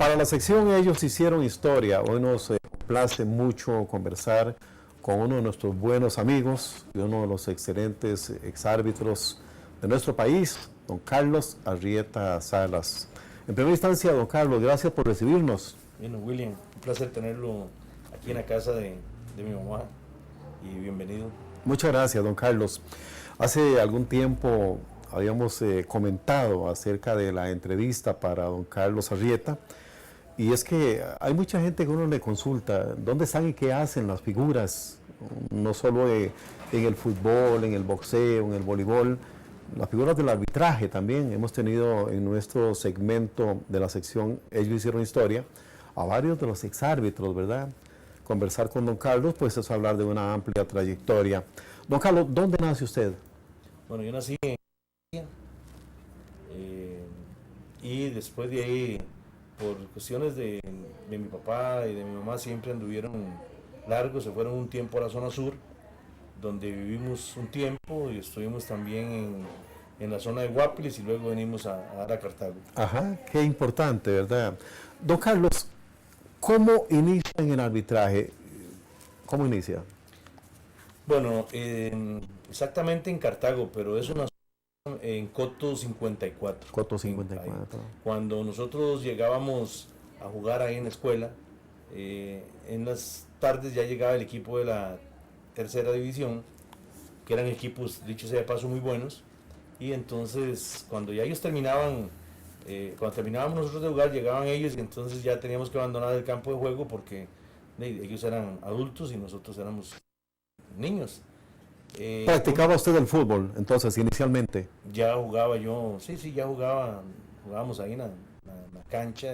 Para la sección Ellos Hicieron Historia, hoy nos place mucho conversar con uno de nuestros buenos amigos y uno de los excelentes exárbitros de nuestro país, don Carlos Arrieta Salas. En primera instancia, don Carlos, gracias por recibirnos. Bueno, William, un placer tenerlo aquí en la casa de mi mamá y bienvenido. Muchas gracias, don Carlos. Hace algún tiempo habíamos comentado acerca de la entrevista para don Carlos Arrieta, y es que hay mucha gente que uno le consulta dónde están y qué hacen las figuras, no solo en el fútbol, en el boxeo, en el voleibol, las figuras del arbitraje también. Hemos tenido en nuestro segmento de la sección Ellos Hicieron Historia a varios de los exárbitros, ¿verdad? Conversar con don Carlos, pues es hablar de una amplia trayectoria. Don Carlos, ¿dónde nace usted? Bueno, yo nací en y después de ahí, por cuestiones de mi papá y de mi mamá, siempre anduvieron largos, se fueron un tiempo a la zona sur, donde vivimos un tiempo y estuvimos también en la zona de Guapiles y luego venimos a dar a Cartago. Ajá, qué importante, ¿verdad? Don Carlos, ¿cómo inicia en el arbitraje? ¿Cómo inicia? Bueno, exactamente en Cartago, pero es una en Coto 54. Coto 54. Cuando nosotros llegábamos a jugar ahí en la escuela, en las tardes ya llegaba el equipo de la tercera división, que eran equipos, dicho sea de paso, muy buenos, y entonces cuando ya ellos terminaban, cuando terminábamos nosotros de jugar, llegaban ellos y entonces ya teníamos que abandonar el campo de juego porque ellos eran adultos y nosotros éramos niños. ¿Practicaba usted el fútbol entonces inicialmente? Ya jugaba yo, sí, ya jugábamos ahí en la cancha.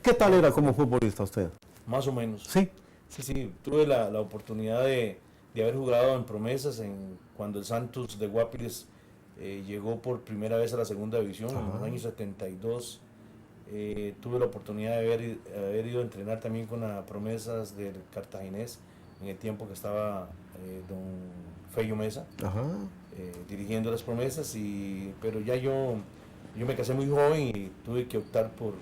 ¿Qué tal era como futbolista usted? Más o menos. Sí. Sí, tuve la oportunidad de haber jugado en promesas cuando el Santos de Guapiles llegó por primera vez a la segunda división. Ajá. En los años 72. Tuve la oportunidad de haber ido a entrenar también con las promesas del Cartaginés en el tiempo que estaba don Feyo Mesa. Ajá. Dirigiendo las promesas, pero ya yo me casé muy joven y tuve que optar por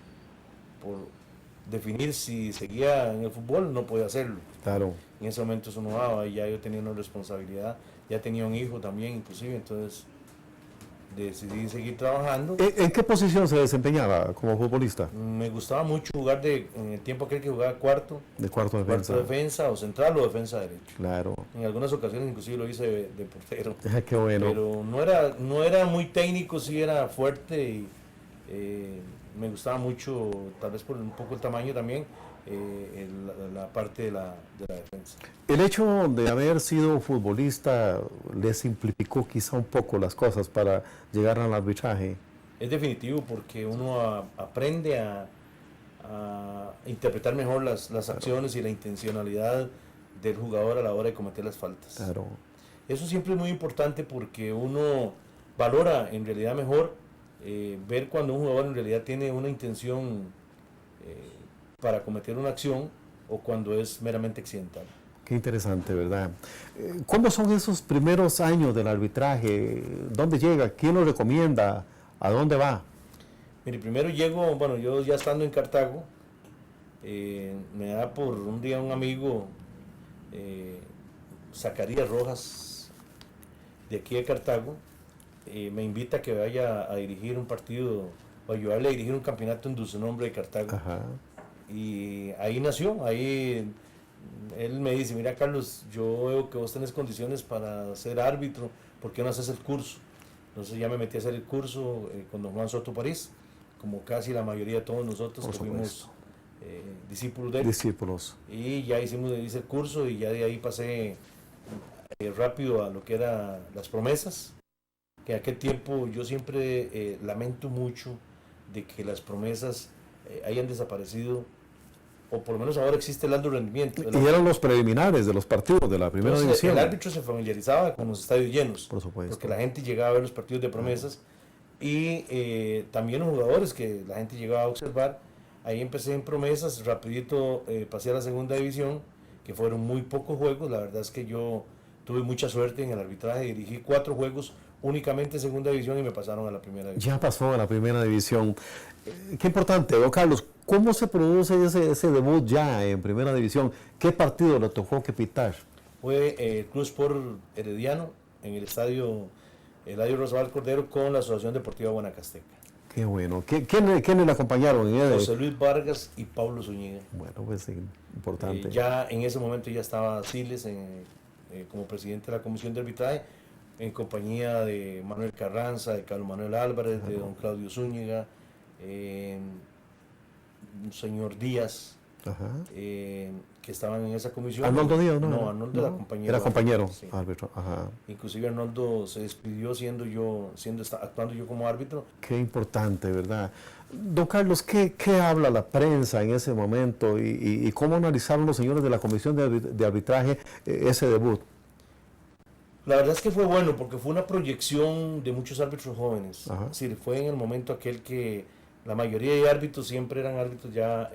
definir si seguía en el fútbol. No podía hacerlo. Claro. En ese momento eso no daba, y ya yo tenía una responsabilidad, ya tenía un hijo también inclusive, entonces decidí seguir trabajando. ¿En qué posición se desempeñaba como futbolista? Me gustaba mucho jugar en el tiempo aquel que jugaba cuarto. De cuarto defensa. Cuarto defensa o central o defensa derecho. Claro. En algunas ocasiones inclusive lo hice de portero. Qué bueno. Pero no era muy técnico, sí era fuerte y me gustaba mucho, tal vez por un poco el tamaño también, la parte de la defensa. ¿El hecho de haber sido futbolista le simplificó quizá un poco las cosas para llegar al arbitraje? Es definitivo, porque uno aprende a interpretar mejor las acciones y la intencionalidad del jugador a la hora de cometer las faltas. Claro. Eso siempre es muy importante porque uno valora en realidad mejor ver cuando un jugador en realidad tiene una intención para cometer una acción o cuando es meramente accidental. Qué interesante, ¿verdad? ¿Cómo son esos primeros años del arbitraje? ¿Dónde llega? ¿Quién lo recomienda? ¿A dónde va? Mire, primero llego, bueno, yo ya estando en Cartago, me da por un día un amigo, Zacarías Rojas, de aquí de Cartago, me invita a que vaya a dirigir un partido, o ayudarle a dirigir un campeonato en su nombre de Cartago. Ajá. Y ahí nació, ahí él me dice: mira, Carlos, yo veo que vos tenés condiciones para ser árbitro, ¿por qué no haces el curso? Entonces ya me metí a hacer el curso con don Juan Soto París, como casi la mayoría de todos nosotros que fuimos discípulos de él. Discípulos. Y ya hice el curso y ya de ahí pasé rápido a lo que era las promesas, que en aquel tiempo yo siempre lamento mucho de que las promesas hayan desaparecido, o por lo menos ahora existe el alto rendimiento. Y eran los preliminares de los partidos de la primera división. El árbitro se familiarizaba con los estadios llenos, por supuesto, porque la gente llegaba a ver los partidos de promesas, y también los jugadores que la gente llegaba a observar. Ahí empecé en promesas, rapidito pasé a la segunda división, que fueron muy pocos juegos. La verdad es que yo tuve mucha suerte en el arbitraje, dirigí 4 juegos, únicamente en segunda división y me pasaron a la primera división. Ya pasó a la primera división. Qué importante, don Carlos, ¿cómo se produce ese debut ya en primera división? ¿Qué partido le tocó que pitar? Fue el Club Sport Herediano en el estadio Eladio Rosabal Cordero con la Asociación Deportiva Guanacasteca. Qué bueno. ¿Quiénes le acompañaron? José Luis Vargas y Pablo Zúñiga. Bueno, pues sí, importante. Ya en ese momento ya estaba Siles como presidente de la Comisión de Arbitraje, en compañía de Manuel Carranza, de Carlos Manuel Álvarez, de don Claudio Zúñiga, un señor Díaz, que estaban en esa comisión. Arnoldo Díaz, ¿no? No, Arnoldo era compañero. Era compañero, sí. árbitro. Ajá. Inclusive Arnoldo se despidió actuando yo como árbitro. Qué importante, ¿verdad? Don Carlos, ¿qué habla la prensa en ese momento y cómo analizaron los señores de la Comisión de Arbitraje ese debut? La verdad es que fue bueno porque fue una proyección de muchos árbitros jóvenes. Ajá. Es decir, fue en el momento aquel que la mayoría de árbitros siempre eran árbitros ya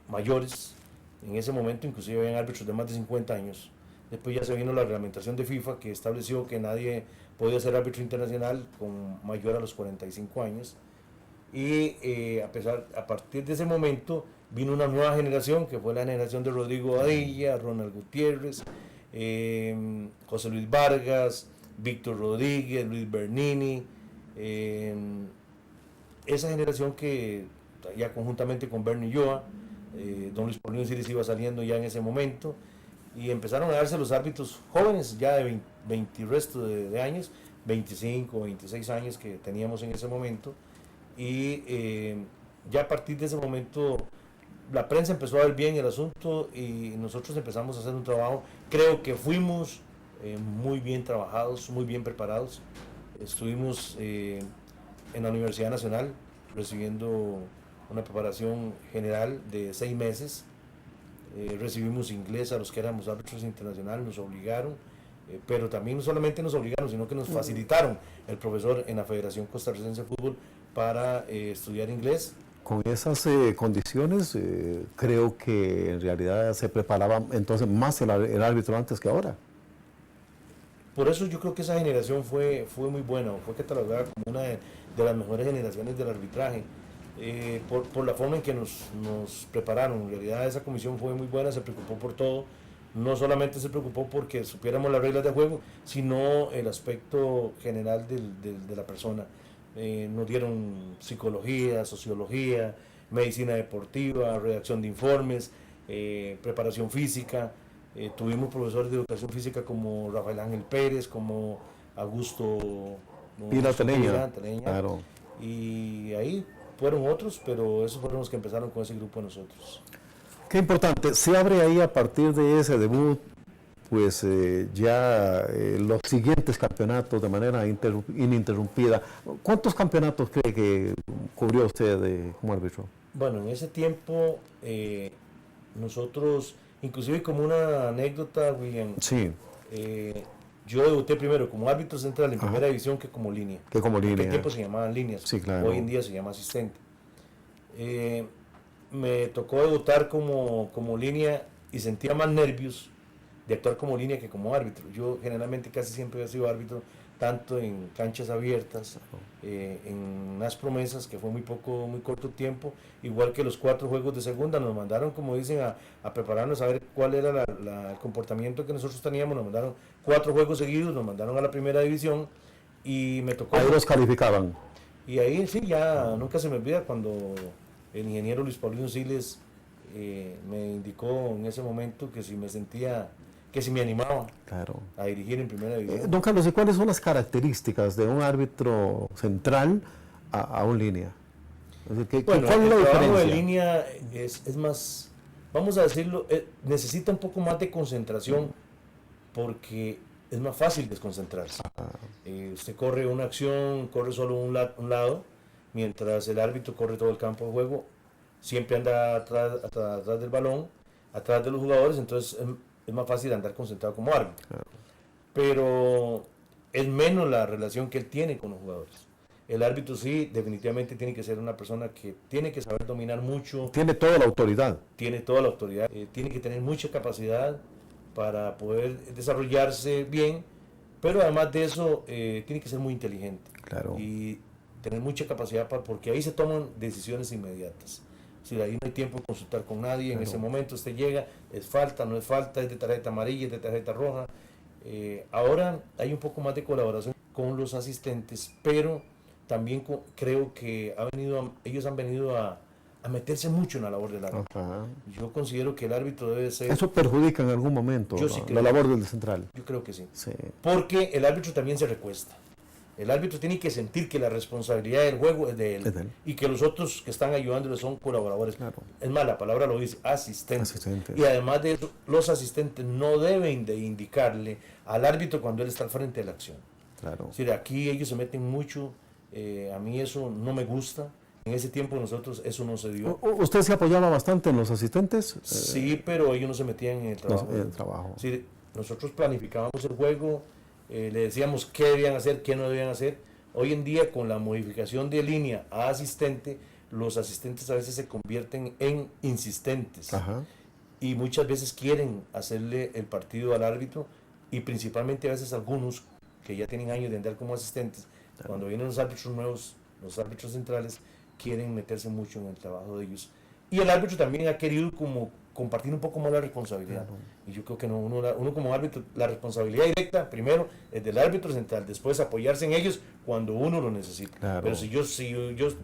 mayores. En ese momento inclusive habían árbitros de más de 50 años. Después ya se vino la reglamentación de FIFA que estableció que nadie podía ser árbitro internacional con mayor a los 45 años. Y a partir de ese momento vino una nueva generación que fue la generación de Rodrigo Badilla, Ronald Gutiérrez, José Luis Vargas, Víctor Rodríguez, Luis Bernini, esa generación que ya conjuntamente con Bernie Ulloa, don Luis Paulino Siles iba saliendo ya en ese momento y empezaron a darse los árbitros jóvenes ya de 20 y resto de años, 25, 26 años que teníamos en ese momento y ya a partir de ese momento la prensa empezó a ver bien el asunto y nosotros empezamos a hacer un trabajo. Creo que fuimos muy bien trabajados, muy bien preparados. Estuvimos en la Universidad Nacional recibiendo una preparación general de 6 meses. Recibimos inglés a los que éramos árbitros internacionales, nos obligaron, pero también no solamente nos obligaron, sino que nos facilitaron el profesor en la Federación Costarricense de Fútbol para estudiar inglés. Con esas condiciones, creo que en realidad se preparaba entonces más el árbitro antes que ahora. Por eso yo creo que esa generación fue muy buena, fue catalogada como una de las mejores generaciones del arbitraje, por la forma en que nos prepararon. En realidad esa comisión fue muy buena, se preocupó por todo, no solamente se preocupó porque supiéramos las reglas de juego, sino el aspecto general de la persona. Nos dieron psicología, sociología, medicina deportiva, redacción de informes, preparación física. Tuvimos profesores de educación física como Rafael Ángel Pérez, como Augusto Pila Teleña. Claro. Y ahí fueron otros, pero esos fueron los que empezaron con ese grupo de nosotros. Qué importante. Se abre ahí a partir de ese debut, pues ya los siguientes campeonatos de manera ininterrumpida. ¿Cuántos campeonatos cree que cubrió usted como árbitro? Bueno, en ese tiempo nosotros, inclusive como una anécdota, William, sí. Yo debuté primero como árbitro central en primera división que como línea. Que como línea. En aquel tiempo se llamaban líneas, sí, claro. Hoy en día se llama asistente. Me tocó debutar como línea y sentía más nervios de actuar como línea que como árbitro. Yo generalmente casi siempre he sido árbitro, tanto en canchas abiertas, en las promesas, que fue muy corto tiempo, igual que los 4 juegos de segunda, nos mandaron, como dicen, a prepararnos a ver cuál era el comportamiento que nosotros teníamos, nos mandaron 4 juegos seguidos, nos mandaron a la primera división y me tocó... Ahí los calificaban. Y ahí sí, ya nunca se me olvida cuando el ingeniero Luis Paulino Siles me indicó en ese momento que si me sentía... que si me animaba a dirigir en primera división. Don Carlos, ¿y cuáles son las características de un árbitro central a un línea? Bueno, ¿cuál es la diferencia? El trabajo de línea es más, vamos a decirlo, necesita un poco más de concentración porque es más fácil desconcentrarse. Usted corre una acción, corre solo un lado, mientras el árbitro corre todo el campo de juego, siempre anda atrás del balón, atrás de los jugadores, entonces es más fácil andar concentrado como árbitro. Claro. Pero es menos la relación que él tiene con los jugadores. El árbitro sí, definitivamente tiene que ser una persona que tiene que saber dominar mucho. Tiene toda la autoridad. Tiene toda la autoridad. Tiene que tener mucha capacidad para poder desarrollarse bien Pero además de eso, tiene que ser muy inteligente. Claro. Y tener mucha capacidad porque ahí se toman decisiones inmediatas. Si ahí no hay tiempo de consultar con nadie, en ese momento usted llega, es falta, no es falta, es de tarjeta amarilla, es de tarjeta roja. Ahora hay un poco más de colaboración con los asistentes, pero también creo que ellos han venido a meterse mucho en la labor del árbitro. Ajá. Yo considero que el árbitro debe ser... ¿Eso perjudica en algún momento la labor del central? Yo creo que sí. Sí. Porque el árbitro también se recuesta. El árbitro tiene que sentir que la responsabilidad del juego es de él, y que los otros que están ayudándole son colaboradores. Claro. Es más, la palabra lo dice, asistentes. Asistentes. Y además de eso, los asistentes no deben de indicarle al árbitro cuando él está al frente de la acción. Claro. Es decir, aquí ellos se meten mucho, a mí eso no me gusta. En ese tiempo nosotros eso no se dio. ¿Usted se apoyaba bastante en los asistentes? Sí, pero ellos no se metían en el trabajo. En el trabajo. Es decir, nosotros planificábamos el juego, le decíamos qué debían hacer, qué no debían hacer. Hoy en día, con la modificación de línea a asistente, los asistentes a veces se convierten en insistentes. Ajá. Y muchas veces quieren hacerle el partido al árbitro, y principalmente a veces algunos que ya tienen años de andar como asistentes, cuando vienen los árbitros nuevos, los árbitros centrales, quieren meterse mucho en el trabajo de ellos. Y el árbitro también ha querido como compartir un poco más la responsabilidad. Claro. Y yo creo que no, uno como árbitro, la responsabilidad directa primero es del árbitro central, después apoyarse en ellos cuando uno lo necesita. Claro. Pero si yo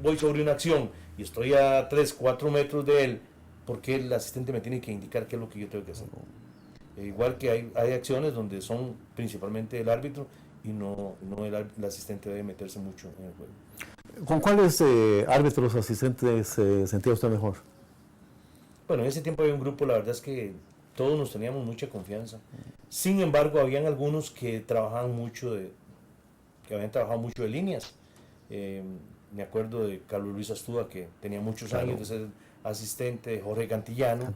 voy sobre una acción y estoy a 3, 4 metros de él, ¿por qué el asistente me tiene que indicar qué es lo que yo tengo que hacer? Igual que hay acciones donde son principalmente el árbitro y no el asistente debe meterse mucho en el juego. ¿Con cuáles árbitros asistentes sentía usted mejor? Bueno, en ese tiempo había un grupo, la verdad es que todos nos teníamos mucha confianza. Sin embargo, habían algunos que trabajaban mucho que habían trabajado mucho de líneas. Me acuerdo de Carlos Luis Astúa, que tenía muchos años de ser asistente, de Jorge Cantillano,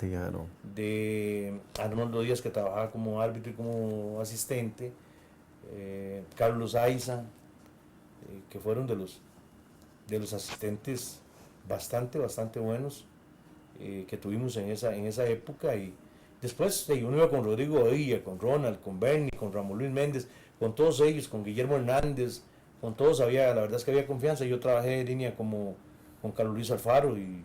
de Arnoldo Díaz, que trabajaba como árbitro y como asistente, Carlos Aiza, que fueron de los asistentes bastante buenos que tuvimos en esa época. Y después uno iba con Rodrigo Odía, con Ronald, con Bernie, con Ramón Luis Méndez, con todos ellos, con Guillermo Hernández, con todos la verdad es que había confianza. Yo trabajé en línea con Carlos Luis Alfaro y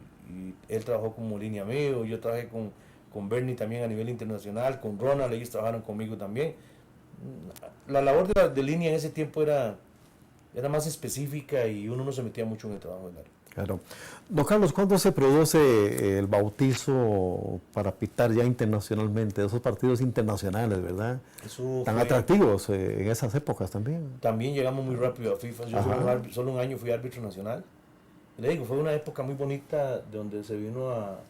él trabajó como línea mío. Yo trabajé con Bernie también a nivel internacional, con Ronald, ellos trabajaron conmigo también. La labor de línea en ese tiempo era más específica y uno no se metía mucho en el trabajo del árbitro. Claro. Don Carlos, ¿cuándo se produce el bautizo para pitar ya internacionalmente, esos partidos internacionales, verdad? Tan atractivos en esas épocas también. También llegamos muy rápido a FIFA. Yo solo un año fui árbitro nacional. Le digo, fue una época muy bonita donde se vino a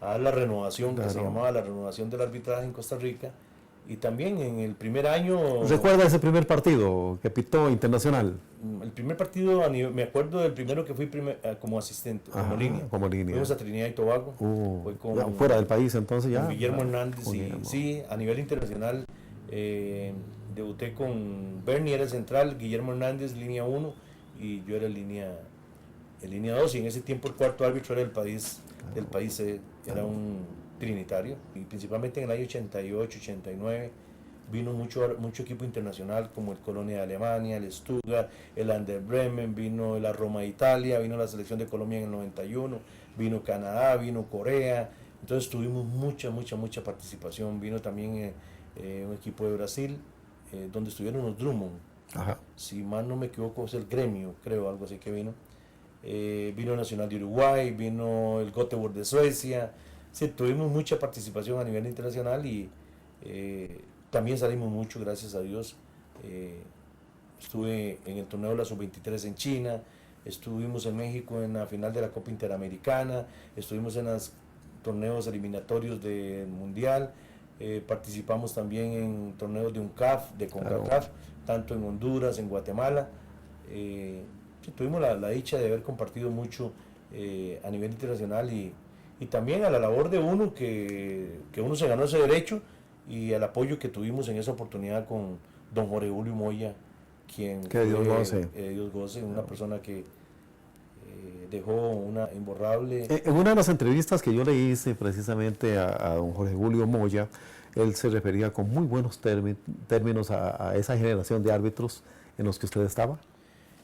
dar la renovación, que se llamaba la renovación del arbitraje en Costa Rica. Y también en el primer año... ¿Recuerda ese primer partido que pitó internacional? El primer partido, me acuerdo del primero que fui como asistente, como línea. Fuimos a Trinidad y Tobago. Fue fuera del país entonces ya. Con Guillermo Hernández. Sí, a nivel internacional debuté con Bernie, era el central, Guillermo Hernández, línea 1, y yo era el línea 2. Y en ese tiempo el cuarto árbitro era del país era un trinitario, y principalmente en el año 88, 89 vino mucho equipo internacional como el Colonia de Alemania, el Stuttgart, el Ander Bremen, vino la Roma de Italia, vino la selección de Colombia en el 91, vino Canadá, vino Corea. Entonces tuvimos mucha participación. Vino también un equipo de Brasil, donde estuvieron los Drummond. Si mal no me equivoco es el Gremio, creo, algo así que vino. Vino el Nacional de Uruguay, vino el Göteborg de Suecia. Sí, tuvimos mucha participación a nivel internacional y también salimos mucho, gracias a Dios. Estuve en el torneo de la Sub-23 en China, estuvimos en México en la final de la Copa Interamericana, estuvimos en los torneos eliminatorios del Mundial, participamos también en torneos de UNCAF, de CONCACAF, tanto en Honduras, en Guatemala. Sí, tuvimos la dicha de haber compartido mucho a nivel internacional y también a la labor de uno, que uno se ganó ese derecho, y al apoyo que tuvimos en esa oportunidad con don Jorge Julio Moya, quien que Dios goce. Dios goce, una persona que dejó una imborrable. En una de las entrevistas que yo le hice precisamente a don Jorge Julio Moya, él se refería con muy buenos términos a esa generación de árbitros en los que usted estaba.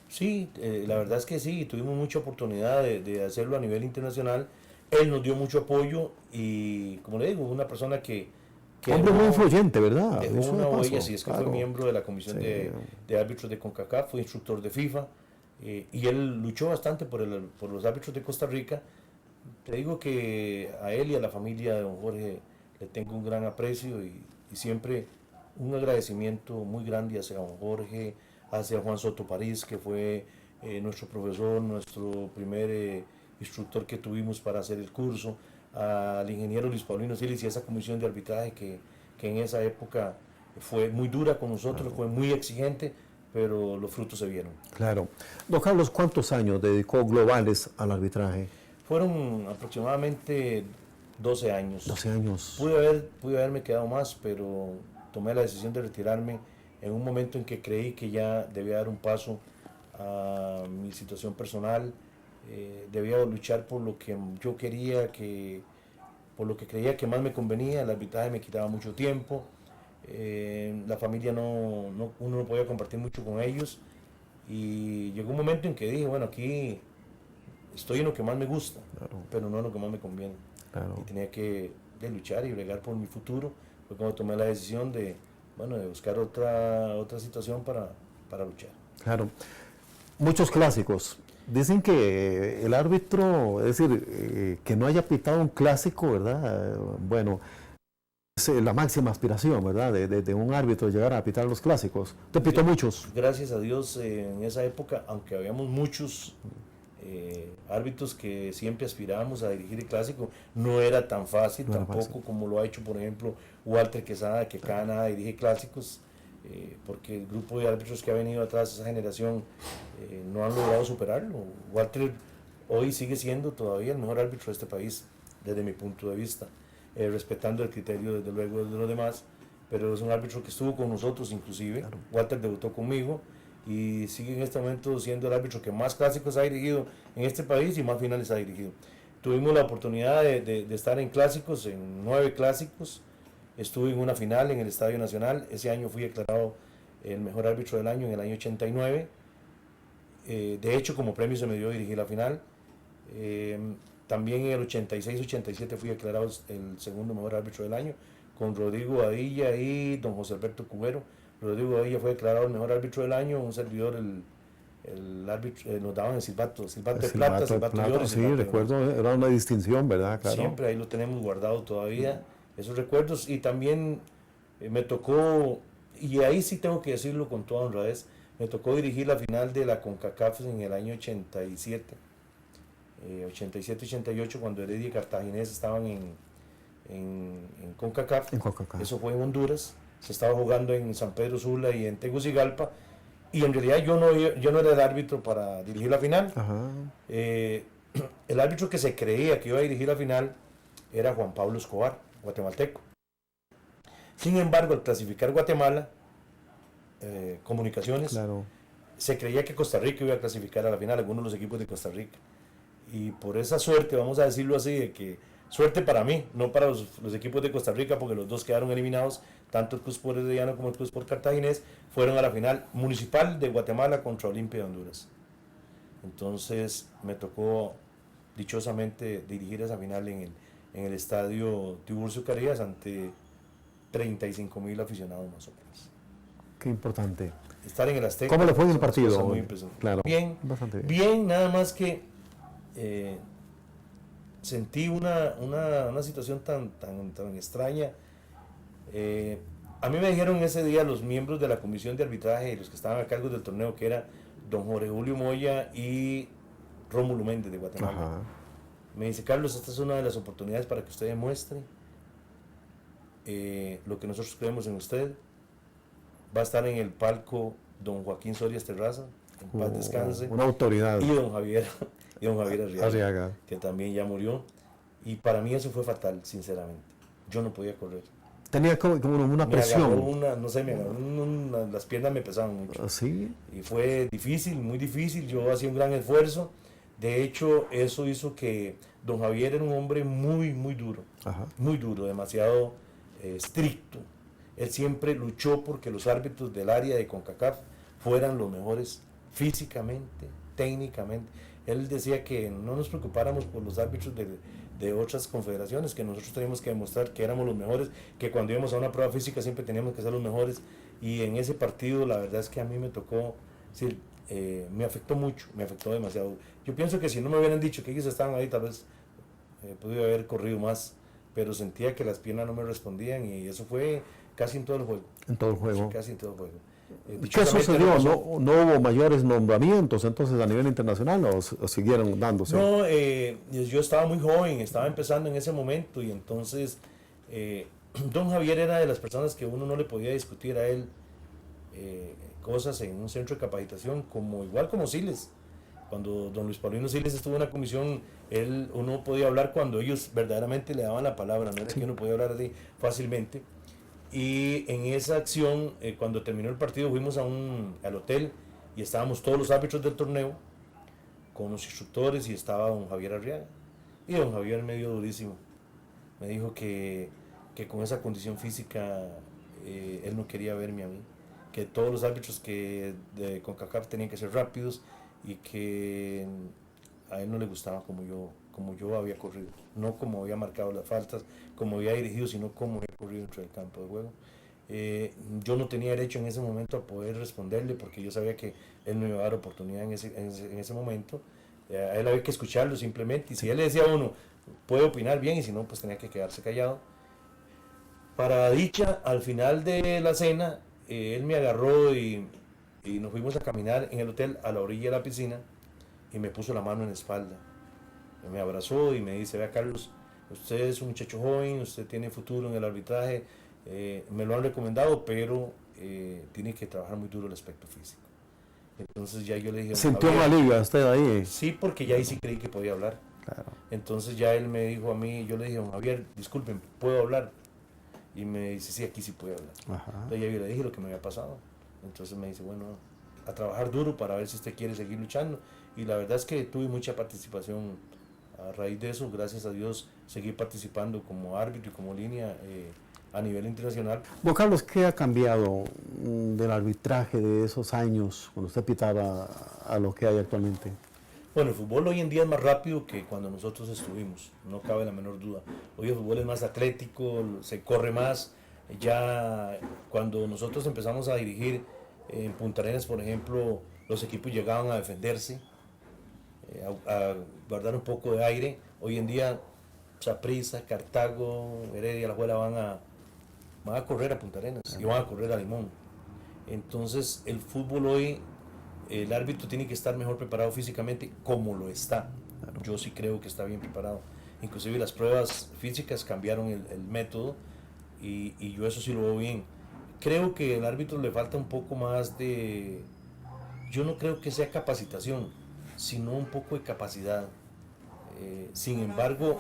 Sí, la verdad es que sí, tuvimos mucha oportunidad de hacerlo a nivel internacional. Él nos dio mucho apoyo y, como le digo, una persona que Hombre muy influyente, ¿verdad? dejó Dicho de una paso, huella, si es que fue claro. miembro de la comisión Sí. de árbitros de CONCACAF, fue instructor de FIFA, y él luchó bastante por los árbitros de Costa Rica. Te digo que a él y a la familia de don Jorge le tengo un gran aprecio y siempre un agradecimiento muy grande hacia don Jorge, hacia Juan Soto París, que fue nuestro profesor, nuestro primer instructor que tuvimos para hacer el curso, al ingeniero Luis Paulino Silis y a esa comisión de arbitraje que en esa época fue muy dura con nosotros, fue muy exigente, pero los frutos se vieron. Claro. Don Carlos, ¿cuántos años dedicó globales al arbitraje? Fueron aproximadamente 12 años. 12 años. Pude haberme quedado más, pero tomé la decisión de retirarme en un momento en que creí que ya debía dar un paso a mi situación personal. Debía luchar por lo que yo quería, por lo que creía que más me convenía. El arbitraje me quitaba mucho tiempo. La familia uno no podía compartir mucho con ellos. Y llegó un momento en que dije, bueno, aquí estoy en lo que más me gusta, Claro. pero no en lo que más me conviene. Claro. Y tenía que de luchar y bregar por mi futuro. Fue cuando tomé la decisión de buscar otra situación para luchar. Claro. Muchos clásicos. Dicen que el árbitro, es decir, que no haya pitado un clásico, ¿verdad? Bueno, es la máxima aspiración, ¿verdad? De un árbitro llegar a pitar los clásicos. Te pitó muchos. Gracias a Dios, en esa época, aunque habíamos muchos árbitros que siempre aspirábamos a dirigir el clásico, no era tan fácil, No era tampoco fácil. como lo ha hecho, por ejemplo, Walter Quesada, que cada nada dirige clásicos, porque el grupo de árbitros que ha venido atrás, esa generación, no han logrado superarlo. Walter hoy sigue siendo todavía el mejor árbitro de este país, desde mi punto de vista, respetando el criterio, desde luego, de los demás, pero es un árbitro que estuvo con nosotros inclusive. Claro. Walter debutó conmigo y sigue en este momento siendo el árbitro que más clásicos ha dirigido en este país y más finales ha dirigido. Tuvimos la oportunidad de estar en clásicos, en 9 clásicos. Estuve en una final en el Estadio Nacional. Ese año fui declarado el mejor árbitro del año en el año 89. De hecho, como premio se me dio dirigir la final. También en el 86-87 fui declarado el segundo mejor árbitro del año, con Rodrigo Badilla y don José Alberto Cubero. Rodrigo Badilla fue declarado el mejor árbitro del año, un servidor, el árbitro, nos daban el silbato de plata, silbato de oro. Sí, recuerdo, era una distinción, ¿verdad? Claro. Siempre ahí lo tenemos guardado todavía, esos recuerdos. Y también me tocó, y ahí sí tengo que decirlo con toda honradez, me tocó dirigir la final de la CONCACAF en el año 87, 87-88, cuando Heredia y Cartaginés estaban en CONCACAF. En CONCACAF. Eso fue en Honduras, se estaba jugando en San Pedro Sula y en Tegucigalpa, y en realidad yo no era el árbitro para dirigir la final. Ajá. El árbitro que se creía que iba a dirigir la final era Juan Pablo Escobar, guatemalteco. Sin embargo, al clasificar Guatemala, Comunicaciones, Claro. se creía que Costa Rica iba a clasificar a la final, algunos de los equipos de Costa Rica. Y por esa suerte, vamos a decirlo así, de que suerte para mí, no para los equipos de Costa Rica, porque los dos quedaron eliminados, tanto el Cruz Sport Herediano como el Cruz Sport Cartaginés, fueron a la final municipal de Guatemala contra Olimpia de Honduras. Entonces me tocó dichosamente dirigir esa final en el estadio Tiburcio Carías ante 35,000 aficionados más o menos. Qué importante. Estar en el Azteca. ¿Cómo le fue en el es una cosa partido? muy impresionante. Claro. Bien, Bastante bien. bien, nada más que sentí una situación tan extraña. A mí me dijeron ese día los miembros de la comisión de arbitraje y los que estaban a cargo del torneo, que era don Jorge Julio Moya y Rómulo Méndez de Guatemala. Ajá. Me dice: Carlos, esta es una de las oportunidades para que usted demuestre lo que nosotros creemos en usted. Va a estar en el palco don Joaquín Sorias Terraza, en paz descanse, Una autoridad. y don Javier Arriaga. que también ya murió. Y para mí eso fue fatal, sinceramente. Yo no podía correr. Tenía como una Me presión. agarró las piernas me pesaban mucho. ¿Así? Y fue difícil, muy difícil. Yo hacía un gran esfuerzo. De hecho, eso hizo que don Javier era un hombre muy, muy duro. Ajá. Muy duro, demasiado estricto. Él siempre luchó porque los árbitros del área de CONCACAF fueran los mejores físicamente, técnicamente. Él decía que no nos preocupáramos por los árbitros de otras confederaciones, que nosotros teníamos que demostrar que éramos los mejores, que cuando íbamos a una prueba física siempre teníamos que ser los mejores. Y en ese partido la verdad es que a mí me tocó, sí, me afectó mucho, me afectó demasiado. Yo pienso que si no me hubieran dicho que ellos estaban ahí, tal vez pude haber corrido más, pero sentía que las piernas no me respondían y eso fue casi en todo el juego. En todo el juego. Sí, casi en todo el juego. ¿Qué sucedió? ¿No hubo mayores nombramientos entonces a nivel internacional o siguieron dándose? No, yo estaba muy joven, estaba empezando en ese momento y entonces don Javier era de las personas que uno no le podía discutir a él cosas en un centro de capacitación, igual como Siles. Cuando don Luis Paulino Siles estuvo en la comisión, uno podía hablar cuando ellos verdaderamente le daban la palabra, no era que uno podía hablar así fácilmente. Y en esa acción, cuando terminó el partido, fuimos al hotel y estábamos todos los árbitros del torneo con los instructores y estaba don Javier Arriaga. Y don Javier me dio durísimo. Me dijo que con esa condición física él no quería verme a mí. Que todos los árbitros de CONCACAF tenían que ser rápidos y que a él no le gustaba como yo había corrido. No como había marcado las faltas, como había dirigido, sino como había corrido dentro del campo de juego. Yo no tenía derecho en ese momento a poder responderle porque yo sabía que él no iba a dar oportunidad en ese momento. A él había que escucharlo simplemente, y si él le decía a uno, puede opinar bien, y si no, pues tenía que quedarse callado. Para dicha, al final de la cena, él me agarró y nos fuimos a caminar en el hotel a la orilla de la piscina y me puso la mano en la espalda. Me abrazó y me dice, vea Carlos, usted es un muchacho joven, usted tiene futuro en el arbitraje, me lo han recomendado, pero tiene que trabajar muy duro el aspecto físico. Entonces ya yo le dije... ¿Sintió un alivio usted ahí? Sí, porque ya ahí sí creí que podía hablar. Claro. Entonces ya él me dijo a mí, yo le dije, don Javier, disculpen, ¿puedo hablar? Y me dice, sí, aquí sí puede hablar. Ajá. Entonces ya yo le dije lo que me había pasado. Entonces me dice, bueno, a trabajar duro para ver si usted quiere seguir luchando. Y la verdad es que tuve mucha participación a raíz de eso. Gracias a Dios seguí participando como árbitro y como línea a nivel internacional. Bueno, Carlos, ¿qué ha cambiado del arbitraje de esos años cuando usted pitaba a lo que hay actualmente? Bueno, el fútbol hoy en día es más rápido que cuando nosotros estuvimos, no cabe la menor duda. Hoy el fútbol es más atlético, se corre más. Ya cuando nosotros empezamos a dirigir en Punta Arenas, por ejemplo, los equipos llegaban a defenderse, a guardar un poco de aire. Hoy en día, Saprissa, Cartago, Heredia, La Juela van a correr a Punta Arenas y van a correr a Limón. Entonces, el fútbol hoy, el árbitro tiene que estar mejor preparado físicamente, como lo está. Claro. Yo sí creo que está bien preparado. Inclusive las pruebas físicas cambiaron el método y yo eso sí lo veo bien. Creo que al árbitro le falta un poco más de... Yo no creo que sea capacitación, sino un poco de capacidad. Sin embargo,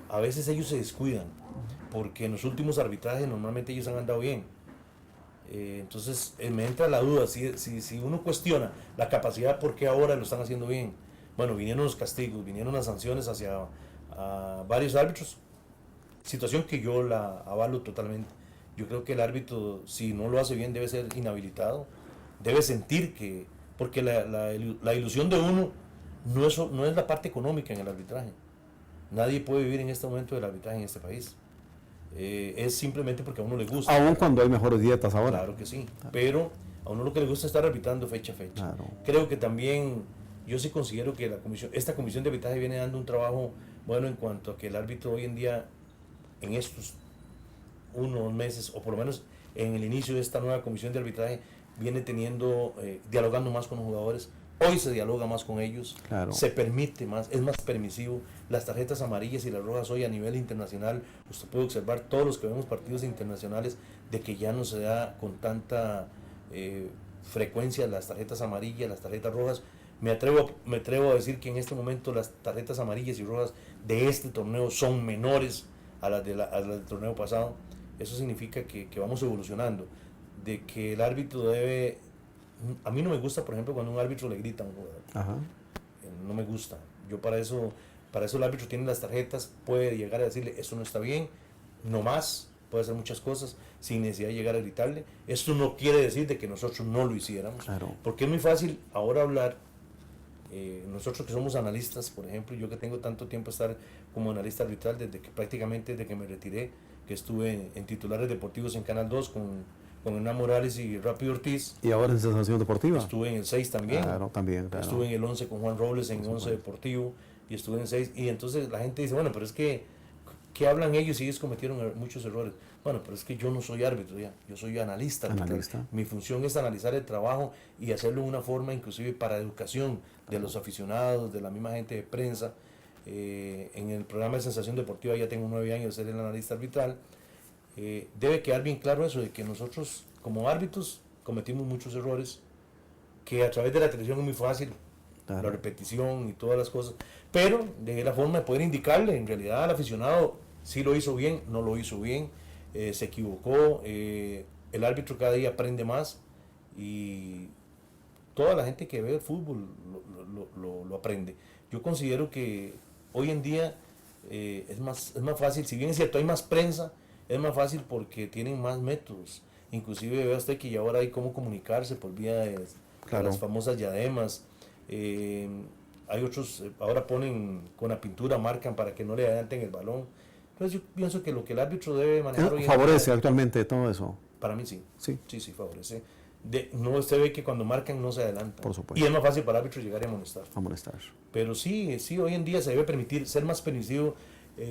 a veces ellos se descuidan, porque en los últimos arbitrajes normalmente ellos han andado bien. Entonces me entra la duda, si uno cuestiona la capacidad, ¿por qué ahora lo están haciendo bien? Bueno, vinieron los castigos, vinieron las sanciones hacia varios árbitros, situación que yo la avalo totalmente. Yo creo que el árbitro, si no lo hace bien, debe ser inhabilitado, debe sentir que, porque la ilusión de uno no es la parte económica en el arbitraje. Nadie puede vivir en este momento del arbitraje en este país. Es simplemente porque a uno le gusta. Aún cuando hay mejores dietas ahora. Claro que sí, pero a uno lo que le gusta es estar arbitrando fecha a fecha. Claro. Creo que también, yo sí considero que esta comisión de arbitraje viene dando un trabajo bueno en cuanto a que el árbitro hoy en día, en estos unos meses, o por lo menos en el inicio de esta nueva comisión de arbitraje, viene dialogando más con los jugadores. Hoy se dialoga más con ellos, claro. Se permite más, es más permisivo. Las tarjetas amarillas y las rojas hoy a nivel internacional, usted puede observar todos los que vemos partidos internacionales, de que ya no se da con tanta frecuencia las tarjetas amarillas, las tarjetas rojas. Me atrevo a decir que en este momento las tarjetas amarillas y rojas de este torneo son menores a las del torneo pasado. Eso significa que vamos evolucionando, de que el árbitro debe... A mí no me gusta, por ejemplo, cuando un árbitro le grita a un jugador. Ajá. No me gusta. Yo para eso el árbitro tiene las tarjetas, puede llegar a decirle, eso no está bien, no más, puede hacer muchas cosas sin necesidad de llegar a gritarle. Esto no quiere decir de que nosotros no lo hiciéramos, Claro. porque es muy fácil ahora hablar. Nosotros que somos analistas, por ejemplo, yo que tengo tanto tiempo estar como analista arbitral prácticamente desde que me retiré, que estuve en titulares deportivos en Canal 2 con Hernán Morales y Rápido Ortiz. Y ahora en Sensación Deportiva. Estuve en el 6 también. Claro, también. Claro. Estuve en el 11 con Juan Robles en 11 Deportivo y estuve en el 6. Y entonces la gente dice, bueno, pero es que, ¿qué hablan ellos si ellos cometieron muchos errores? Bueno, pero es que yo no soy árbitro ya, yo soy analista. Mi función es analizar el trabajo y hacerlo de una forma inclusive para educación de los aficionados, de la misma gente de prensa. En el programa de Sensación Deportiva ya tengo 9 años de ser el analista arbitral. Debe quedar bien claro eso, de que nosotros como árbitros cometimos muchos errores, que a través de la televisión es muy fácil, la repetición y todas las cosas, pero de la forma de poder indicarle en realidad al aficionado si lo hizo bien, no lo hizo bien, se equivocó, el árbitro cada día aprende más y toda la gente que ve el fútbol lo aprende. Yo considero que hoy en día es más fácil, si bien es cierto hay más prensa, es más fácil porque tienen más métodos. Inclusive vea usted que ya ahora hay cómo comunicarse por vía de las famosas diademas. Hay otros, ahora ponen con la pintura, marcan para que no le adelanten el balón. Entonces yo pienso que lo que el árbitro debe manejar hoy en ¿Favorece día, actualmente todo eso? Para mí sí. Sí, Favorece. No, usted ve que cuando marcan no se adelantan. Por supuesto. Y es más fácil para el árbitro llegar y amonestar. Amonestar. Pero sí, hoy en día se debe permitir ser más permisivo,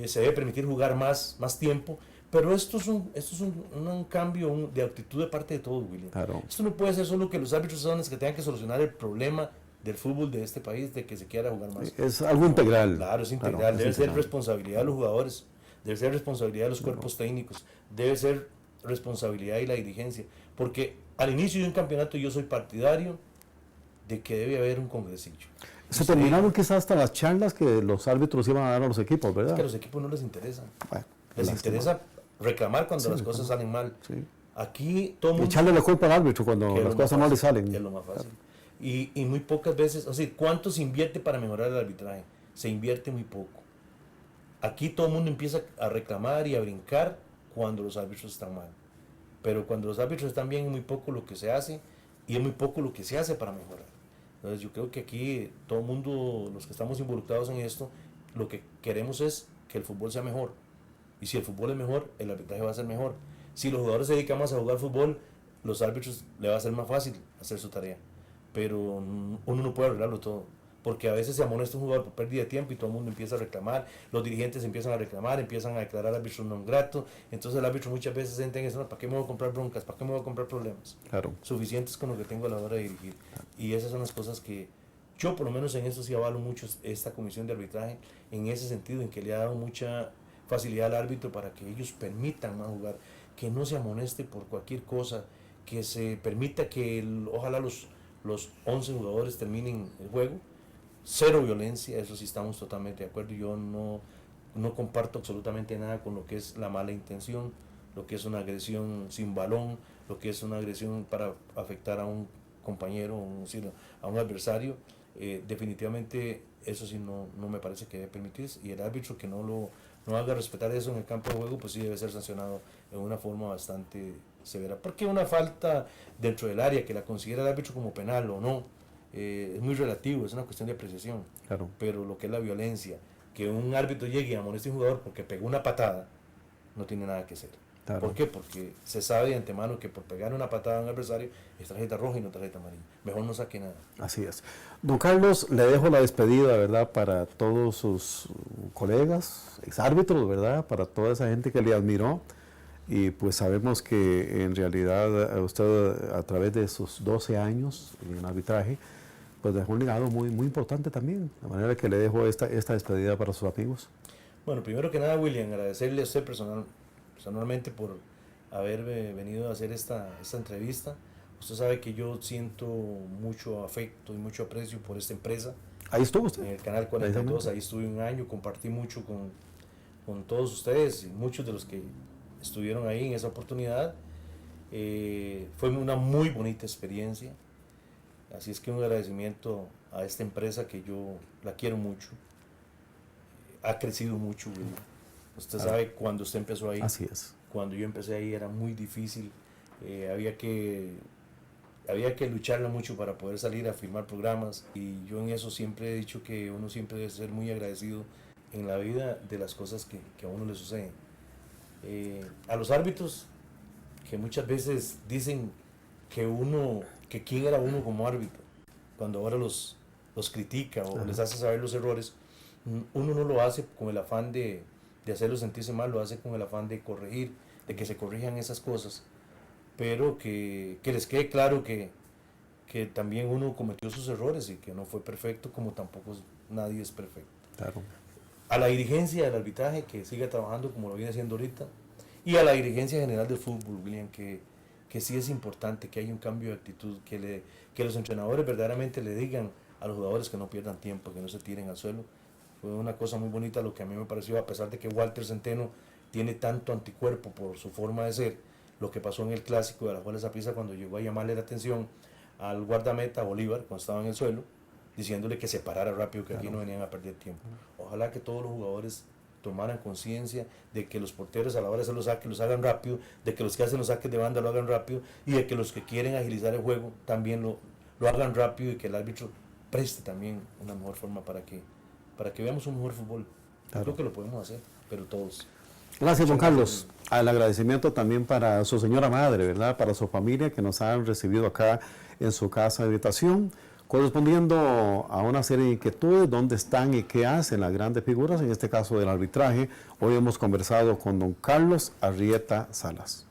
se debe permitir jugar más tiempo. Pero esto es un cambio de actitud de parte de todos, William. Claro. Esto no puede ser solo que los árbitros son los que tengan que solucionar el problema del fútbol de este país, de que se quiera jugar más. Es algo integral. Claro, es integral. Claro, debe ser responsabilidad de los jugadores, debe ser responsabilidad de los cuerpos técnicos, debe ser responsabilidad de la dirigencia. Porque al inicio de un campeonato yo soy partidario de que debe haber un congresillo. Se terminaron quizás hasta las charlas que los árbitros iban a dar a los equipos, ¿verdad? Es que a los equipos no les interesa. Bueno, les interesa reclamar cuando las cosas salen mal. Sí. Aquí todo mundo... Echarle la culpa al árbitro cuando las cosas no le salen. Es lo más fácil. Y muy pocas veces, o sea, ¿cuánto se invierte para mejorar el arbitraje? Se invierte muy poco. Aquí todo el mundo empieza a reclamar y a brincar cuando los árbitros están mal. Pero cuando los árbitros están bien es muy poco lo que se hace y es muy poco lo que se hace para mejorar. Entonces yo creo que aquí todo el mundo, los que estamos involucrados en esto, lo que queremos es que el fútbol sea mejor. Y si el fútbol es mejor, el arbitraje va a ser mejor. Si los jugadores se dedican más a jugar fútbol, los árbitros le va a ser más fácil hacer su tarea. Pero uno no puede arreglarlo todo. Porque a veces se amonesta un jugador por pérdida de tiempo y todo el mundo empieza a reclamar, los dirigentes empiezan a reclamar, empiezan a declarar árbitros no grato. Entonces el árbitro muchas veces entra en eso, ¿para qué me voy a comprar broncas? ¿Para qué me voy a comprar problemas? Claro. Suficientes con lo que tengo a la hora de dirigir. Y esas son las cosas que yo por lo menos en eso sí avalo mucho esta comisión de arbitraje, en ese sentido, en que le ha dado mucha facilidad al árbitro para que ellos permitan más jugar, que no se amoneste por cualquier cosa, que se permita que ojalá los 11 jugadores terminen el juego. Cero violencia, eso sí estamos totalmente de acuerdo. Yo no comparto absolutamente nada con lo que es la mala intención, lo que es una agresión sin balón, lo que es una agresión para afectar a un compañero, a un adversario. Definitivamente eso sí no me parece que debe permitirse, y el árbitro que no haga respetar eso en el campo de juego, pues sí debe ser sancionado de una forma bastante severa. Porque una falta dentro del área, que la considera el árbitro como penal o no, es muy relativo, es una cuestión de apreciación. Claro. Pero lo que es la violencia, que un árbitro llegue y amoneste a un jugador porque pegó una patada, no tiene nada que hacer. Claro. ¿Por qué? Porque se sabe de antemano que por pegar una patada a un adversario es tarjeta roja y no tarjeta amarilla. Mejor no saque nada. Así es. Don Carlos, le dejo la despedida, ¿verdad?, para todos sus colegas, exárbitros, ¿verdad?, para toda esa gente que le admiró. Y pues sabemos que en realidad usted, a través de sus 12 años en arbitraje, pues dejó un legado muy importante también. De manera que le dejo esta despedida para sus amigos. Bueno, primero que nada, William, agradecerle a usted personalmente por haber venido a hacer esta entrevista. Usted sabe que yo siento mucho afecto y mucho aprecio por esta empresa. Ahí estuvo usted. En el Canal 42, ahí estuve un año, compartí mucho con todos ustedes y muchos de los que estuvieron ahí en esa oportunidad. Fue una muy bonita experiencia. Así es que un agradecimiento a esta empresa que yo la quiero mucho. Ha crecido mucho, William. Usted sabe, cuando usted empezó ahí, Así es. cuando yo empecé ahí era muy difícil, había que lucharla mucho para poder salir a filmar programas, y yo en eso siempre he dicho que uno siempre debe ser muy agradecido en la vida de las cosas que a uno le suceden. A los árbitros, que muchas veces dicen que quién era uno como árbitro, cuando ahora los critica o les hace saber los errores, uno no lo hace con el afán de hacerlos sentirse mal, lo hace con el afán de corregir, de que se corrijan esas cosas, pero que les quede claro que también uno cometió sus errores y que no fue perfecto, como tampoco nadie es perfecto. Claro. A la dirigencia del arbitraje, que siga trabajando como lo viene haciendo ahorita, y a la dirigencia general del fútbol, William, que sí es importante que haya un cambio de actitud, que los entrenadores verdaderamente le digan a los jugadores que no pierdan tiempo, que no se tiren al suelo. Fue una cosa muy bonita lo que a mí me pareció, a pesar de que Walter Centeno tiene tanto anticuerpo por su forma de ser, lo que pasó en el clásico de Alajuelense Saprissa, cuando llegó a llamarle la atención al guardameta Bolívar cuando estaba en el suelo, diciéndole que se parara rápido, que aquí no venían a perder tiempo. Ojalá que todos los jugadores tomaran conciencia de que los porteros a la hora de hacer los saques los hagan rápido, de que los que hacen los saques de banda lo hagan rápido, y de que los que quieren agilizar el juego también lo hagan rápido, y que el árbitro preste también una mejor forma para que veamos un mejor fútbol. Claro. Creo que lo podemos hacer, pero todos. Gracias, don Carlos. El agradecimiento también para su señora madre, ¿verdad? Para su familia, que nos han recibido acá en su casa de habitación, correspondiendo a una serie de inquietudes, dónde están y qué hacen las grandes figuras, en este caso del arbitraje. Hoy hemos conversado con don Carlos Arrieta Salas.